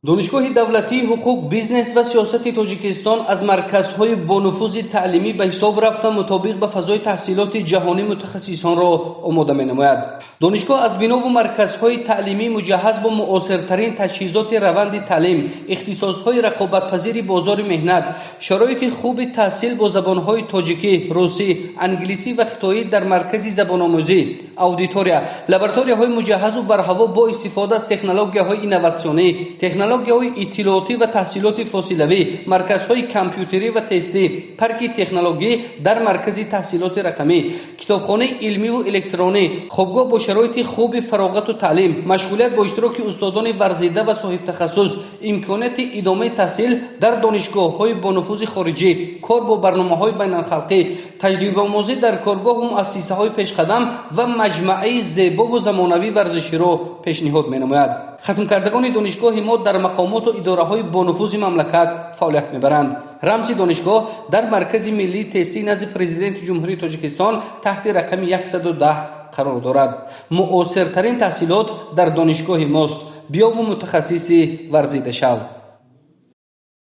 دانشگاه دولتی حقوق بیزنس و سیاست تاجیکستان از مرکزهای با نفوذ تعلیمی به حساب رفته مطابق به فضای تحصیلات جهانی متخصصان را آماده می‌نماید. دانشگاه از بنا و مرکزهای تعلیمی مجهز با معاصرترین تجهیزات روند تعلیم، اختصاصهای رقابت‌پذیر بازار مهنت، شرایط خوب تحصیل با زبان‌های تاجیکی، روسی، انگلیسی و خطایی در مرکز زبان‌آموزی، اودیتوریا، لابراتوری‌های مجهز و برهوا با استفاده از تکنولوژی‌های اینوواسیونی، تکنولوژی‌های اطلاعاتی و تحصیلات فاصله‌ای، مرکزهای کامپیوتری و تستی، پارک تکنولوژی در مرکز تحصیلات رقمی، کتابخانه علمی و الکترونی، خوابگاه با شرایط خوب فراغت و تعلیم، مشغولیت با اشتراک استادان ورزیده و صاحب تخصص، امکانات ادامه تحصیل در دانشگاه‌های با نفوذ خارجی، کار با برنامه‌های بین‌المللی، تجربه آموزی در کارگاه و مؤسسه‌های پیشقدم و مجموعه زیبا و زمانوی ورزشی را پیشنهاد می‌نماید. ختم کردگان دانشگاه ما در مقامات و اداره‌های با نفوذ مملکت فعالیت می‌برند. رمز دانشگاه در مرکز ملی تستی نزد پرزیدنت جمهوری تاجیکستان تحت رقم 110 قرار دارد. معاصرترین تحصیلات در دانشگاه ماست. بیا و متخصص ورزیده شو.